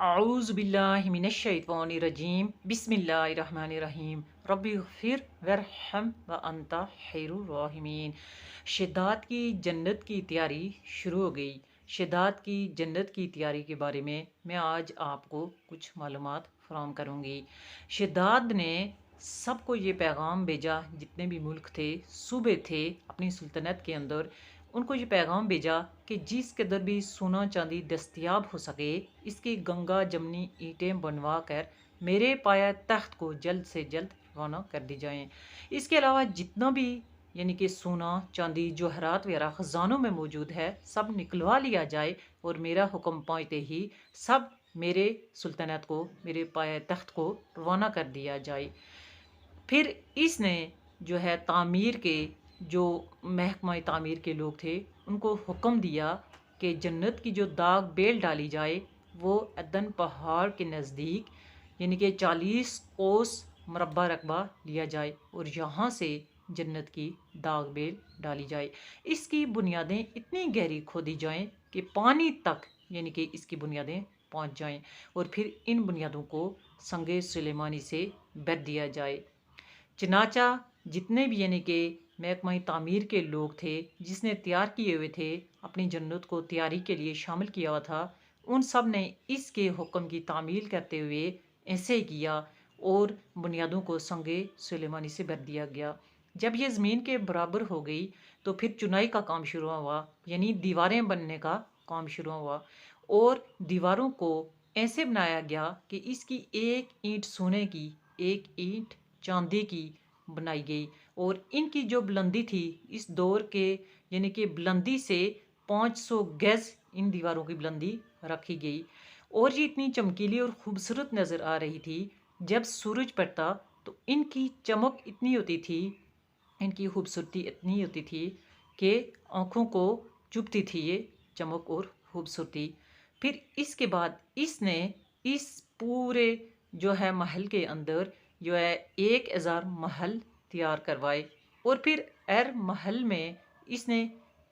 अऊज़ु बिल्लाहि मिनश्शैतानिर्रजीम बिस्मिल्लाहिर्रहमानिर्रहीम रब्बिग़फिर वरहम व अंता खैरुर राहिमीन। शिद्दात की जन्नत की तैयारी शुरू हो गई। शिद्दात की जन्नत की तैयारी के बारे में मैं आज आपको कुछ मालूमात फराहम करूँगी। शिद्दात ने सबको ये पैगाम भेजा, जितने भी मुल्क थे, सूबे थे अपनी सुल्तनत के अंदर, उनको ये पैगाम भेजा कि जिस कदर भी सोना चांदी दस्तयाब हो सके, इसकी गंगा जमनी ईंटें बनवा कर मेरे पाया तख्त को जल्द से जल्द रवाना कर दी जाएं। इसके अलावा जितना भी यानी कि सोना चांदी जवाहरात वगैरह ख़जानों में मौजूद है, सब निकलवा लिया जाए और मेरा हुक्म पहुँचते ही सब मेरे सुल्तनत को, मेरे पाया तख्त को रवाना कर दिया जाए। फिर इसने जो है तामीर के जो महकमा तामीर के लोग थे, उनको हुक्म दिया कि जन्नत की जो दाग बेल डाली जाए वो अदन पहाड़ के नज़दीक यानी कि 40 कोस मरबा रकबा लिया जाए और यहाँ से जन्नत की दाग बेल डाली जाए। इसकी बुनियादें इतनी गहरी खोदी जाएं कि पानी तक यानी कि इसकी बुनियादें पहुँच जाएं और फिर इन बुनियादों को संगे सुलेमानी से भर दिया जाए। चनाचा जितने भी यानी कि महकमा तामीर के लोग थे, जिसने तैयार किए हुए थे, अपनी जन्नत को तैयारी के लिए शामिल किया हुआ था, उन सब ने इसके हुक्म की तामील करते हुए ऐसे ही किया और बुनियादों को संगे सुलेमानी से भर दिया गया। जब ये ज़मीन के बराबर हो गई तो फिर चुनाई का काम शुरू हुआ, यानी दीवारें बनने का काम शुरू हुआ और दीवारों को ऐसे बनाया गया कि इसकी एक ईंट सोने की, एक ईंट चांदी की बनाई गई और इनकी जो बुलंदी थी इस दौर के यानी कि बुलंदी से 500 गज इन दीवारों की बुलंदी रखी गई और ये इतनी चमकीली और खूबसूरत नज़र आ रही थी। जब सूरज पड़ता तो इनकी चमक इतनी होती थी, इनकी खूबसूरती इतनी होती थी कि आँखों को चुभती थी ये चमक और खूबसूरती। फिर इसके बाद इसने इस पूरे जो है महल के अंदर जो है 1000 महल तैयार करवाए और फिर हर महल में इसने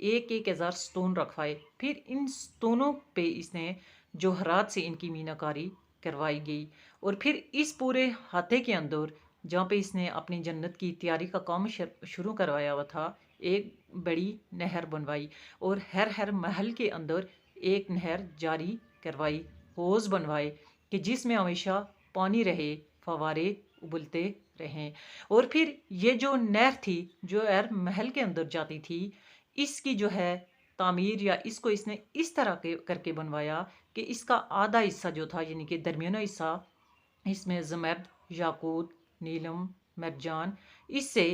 एक एक हज़ार स्टोन रखवाए। फिर इन स्टोनों पे इसने जौहरात से इनकी मीनाकारी करवाई गई और फिर इस पूरे हाथे के अंदर जहाँ पे इसने अपनी जन्नत की तैयारी का काम शुरू करवाया हुआ था, एक बड़ी नहर बनवाई और हर हर महल के अंदर एक नहर जारी करवाई, हौज़ बनवाए कि जिसमें हमेशा पानी रहे, फवारे उबलते रहें। और फिर ये जो नहर थी जो हर महल के अंदर जाती थी, इसकी जो है तामीर या इसको इसने इस तरह के करके बनवाया कि इसका आधा हिस्सा जो था यानी कि दरमियाना हिस्सा, इसमें ज़मर्द, याकूत, नीलम, मरजान, इससे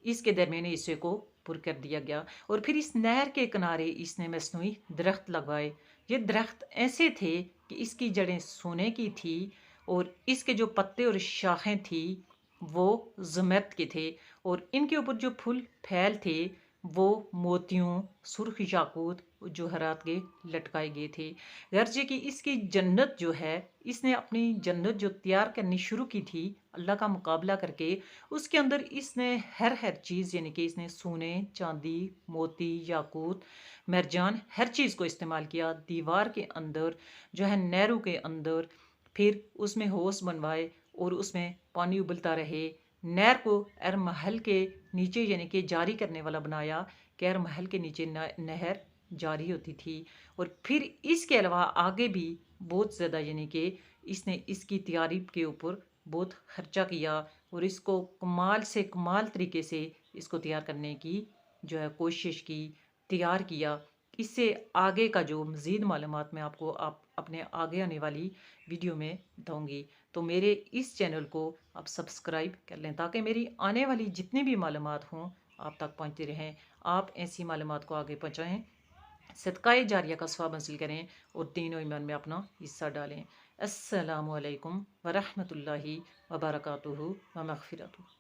इसके दरमियाने हिस्से को पुर कर दिया गया और फिर इस नहर के किनारे इसने मसनूई दरख्त लगवाए। ये दरख्त ऐसे थे कि इसकी जड़ें सोने की थी और इसके जो पत्ते और शाखें थी वो ज़मर्द के थे और इनके ऊपर जो फूल फैल थे वो मोतियों, सुर्ख याकूत, जौहरात के लटकाए गए थे। गर्जे कि इसकी जन्नत जो है, इसने अपनी जन्नत जो तैयार करनी शुरू की थी अल्लाह का मुकाबला करके, उसके अंदर इसने हर चीज़ यानी कि इसने सोने, चांदी, मोती, याकूत, मरजान हर चीज़ को इस्तेमाल किया। दीवार के अंदर जो है नहरों के अंदर फिर उसमें होस बनवाए और उसमें पानी उबलता रहे। नहर को हर महल के नीचे यानी कि जारी करने वाला बनाया कि हर महल के नीचे नहर जारी होती थी और फिर इसके अलावा आगे भी बहुत ज़्यादा यानी कि इसने इसकी तैयारी के ऊपर बहुत खर्चा किया और इसको कमाल से कमाल तरीके से इसको तैयार करने की जो है कोशिश की, तैयार किया। इससे आगे का जो मज़ीद मालूमात मैं आपको अपने आगे आने वाली वीडियो में बताऊँगी। तो मेरे इस चैनल को आप सब्सक्राइब कर लें ताकि मेरी आने वाली जितनी भी मालूमात हों आप तक पहुँचती रहें। आप ऐसी मालूमात को आगे पहुँचाएँ, सदक़ाए जारिया का सवाब हासिल करें और दीन और ईमान में अपना हिस्सा डालें। अस्सलामु अलैकुम व रहमतुल्लाहि व बरकातुहू व मग़फ़िरतुहू।